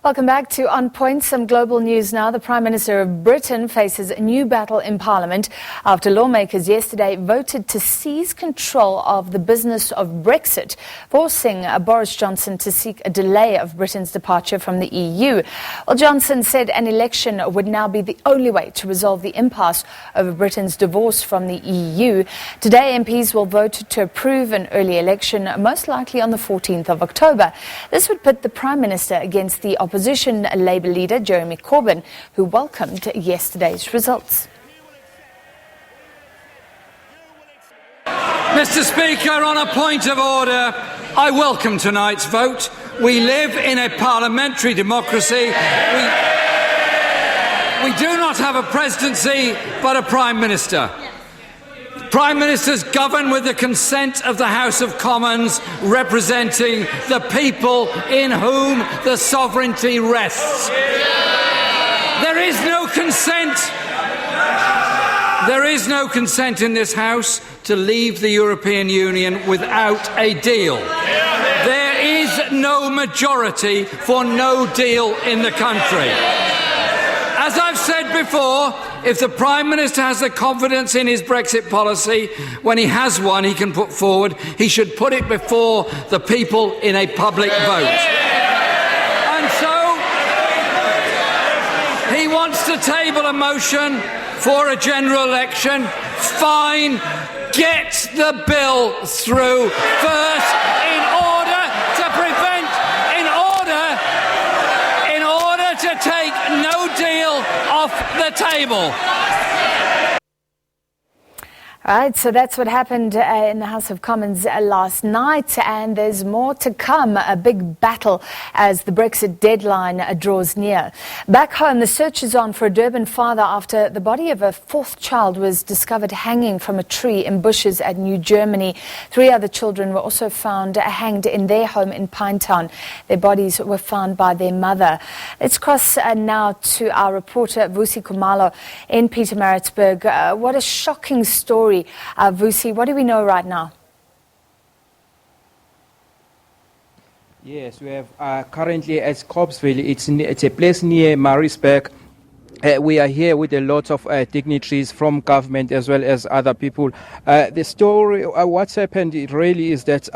Welcome back to On Point. Some global news now. The Prime Minister of Britain faces a new battle in Parliament after lawmakers yesterday voted to seize control of the business of Brexit, forcing Boris Johnson to seek a delay of Britain's departure from the EU. Well, Johnson said an election would now be the only way to resolve the impasse over Britain's divorce from the EU. Today, MPs will vote to approve an early election, most likely on the 14th of October. This would put the Prime Minister against the opposition Labour leader Jeremy Corbyn, who welcomed yesterday's results. Mr. Speaker, on a point of order, I welcome tonight's vote. We live in a parliamentary democracy. We do not have a presidency, but a Prime Minister. Prime Ministers govern with the consent of the House of Commons, representing the people in whom the sovereignty rests. There is no consent. There is no consent in this House to leave the European Union without a deal. There is no majority for no deal in the country. As I've said before, if the Prime Minister has the confidence in his Brexit policy, when he has one he can put forward, he should put it before the people in a public vote. And so, he wants to table a motion for a general election. Fine, get the bill through first in order to take no deal off the table. All right, so that's what happened in the House of Commons last night, and there's more to come, a big battle as the Brexit deadline draws near. Back home, the search is on for a Durban father after the body of a fourth child was discovered hanging from a tree in bushes at New Germany. 3 other children were also found hanged in their home in Pinetown. Their bodies were found by their mother. Let's cross now to our reporter, Vusi Khumalo in Pietermaritzburg. What a shocking story. Vusi, what do we know right now? Yes, we have currently at Corpsville. It's a place near Maritzburg. We are here with a lot of dignitaries from government as well as other people. The story, what's happened really is that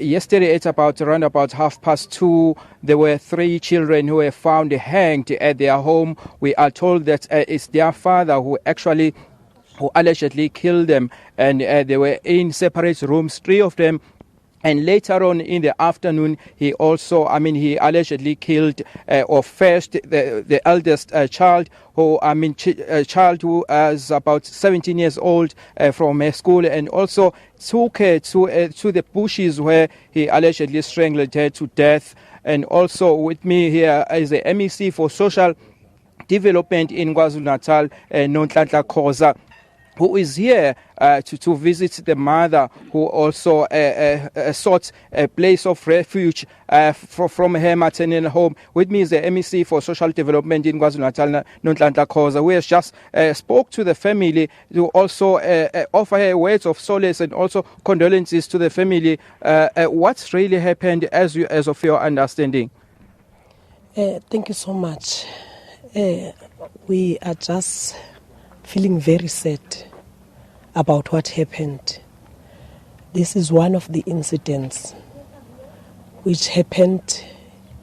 yesterday at around about 2:30, there were 3 children who were found hanged at their home. We are told that it's their father who allegedly killed them, and they were in separate rooms, 3 of them. And later on in the afternoon, he allegedly killed first the eldest child, child who was about 17 years old from her school, and also took her to the bushes where he allegedly strangled her to death. And also with me here is the MEC for Social Development in KwaZulu-Natal, Nonhlanhla Khoza, who is here to visit the mother, who also sought a place of refuge from her maternal home. With me is the MEC for Social Development in KwaZulu-Natal, Nonhlanhla Khoza, who has just spoke to the family to also offer her words of solace and also condolences to the family. What's really happened as of your understanding? Thank you so much. We are just feeling very sad about what happened. This is one of the incidents which happened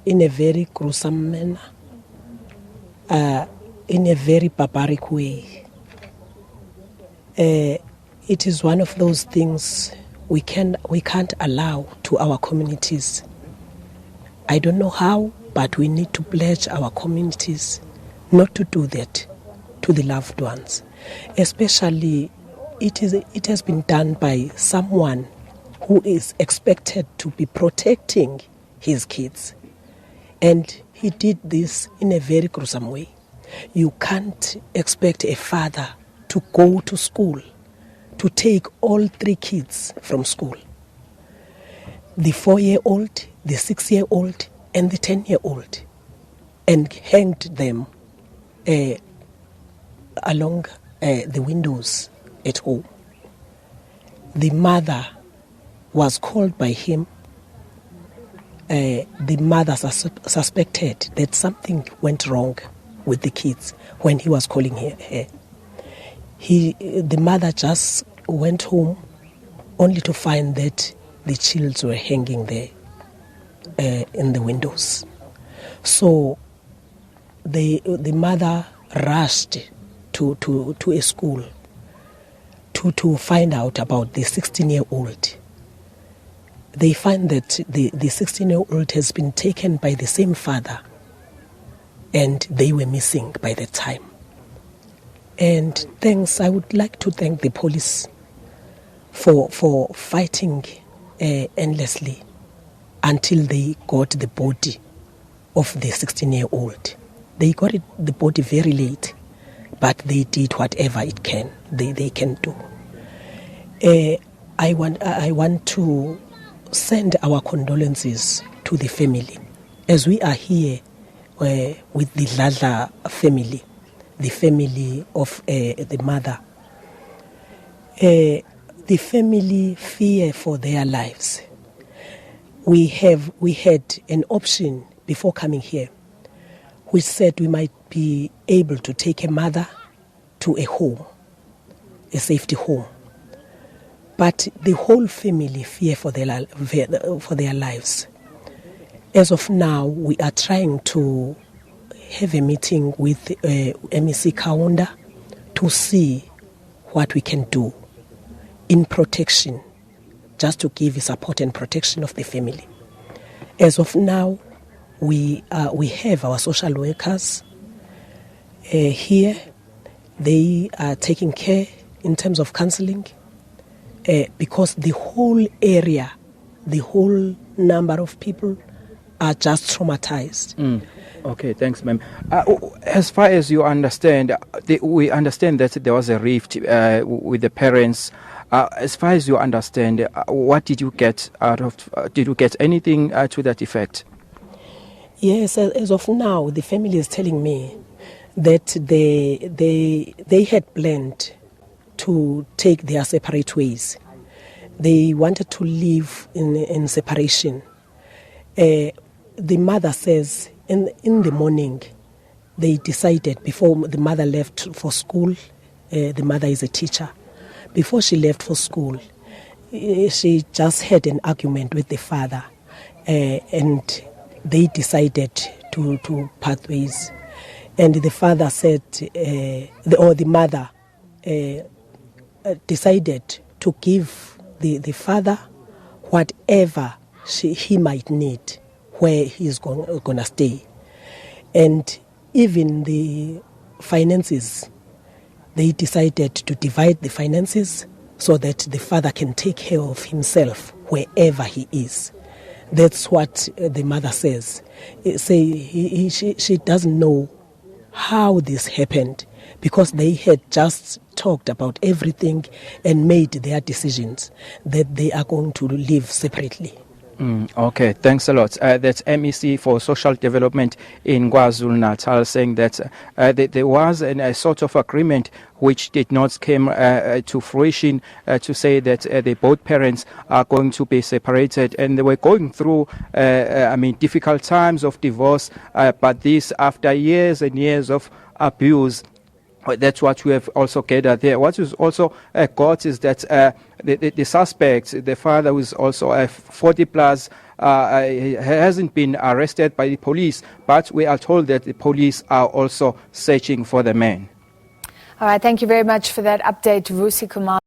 in a very gruesome manner, in a very barbaric way. It is one of those things we can't allow to our communities. I don't know how, but we need to pledge our communities not to do that to the loved ones. Especially, it has been done by someone who is expected to be protecting his kids. And he did this in a very gruesome way. You can't expect a father to go to school, to take all 3 kids from school. The 4-year-old, the 6-year-old, and the 10-year-old, and hanged them along the windows at home. The mother was called by him the mother suspected that something went wrong with the kids when he was calling her. The mother just went home only to find that the children were hanging there in the windows. So the mother rushed to a school to find out about the 16-year-old. They find that the 16-year-old has been taken by the same father, and they were missing by that time. And I would like to thank the police for fighting endlessly until they got the body of the 16-year-old. They got the body very late, but they did whatever they can do. I want to send our condolences to the family, as we are here with the Dladla family, the family of the mother. The family fear for their lives. We had an option before coming here, which said we might be able to take a mother to a home, a safety home. But the whole family fear for their lives. As of now, we are trying to have a meeting with MEC Kaunda to see what we can do in protection, just to give support and protection of the family. As of now, we have our social workers here. They are taking care in terms of counseling, because the whole area, the whole number of people are just traumatized. Okay, thanks, ma'am. As far as you understand, we understand that there was a rift with the parents. As far as you understand, what did you get out of? Did you get anything to that effect? Yes, as of now, the family is telling me that they had planned to take their separate ways. They wanted to live in separation. The mother says in the morning they decided, before the mother left for school, the mother is a teacher. Before she left for school, she just had an argument with the father, and they decided to part ways. And the father said, the mother decided to give the father whatever he might need where he's going to stay. And even the finances, they decided to divide the finances so that the father can take care of himself wherever he is. That's what the mother says. She doesn't know how this happened, because they had just talked about everything and made their decisions that they are going to live separately. Okay, thanks a lot. That's MEC for Social Development in KwaZulu-Natal saying that there was a sort of agreement which did not come to fruition to say that both parents are going to be separated, and they were going through difficult times of divorce, but this after years and years of abuse. That's what we have also gathered there. What is also got is that the suspect, the father, who is also 40 plus, hasn't been arrested by the police, but we are told that the police are also searching for the man. All right, thank you very much for that update, Vusi Khumalo.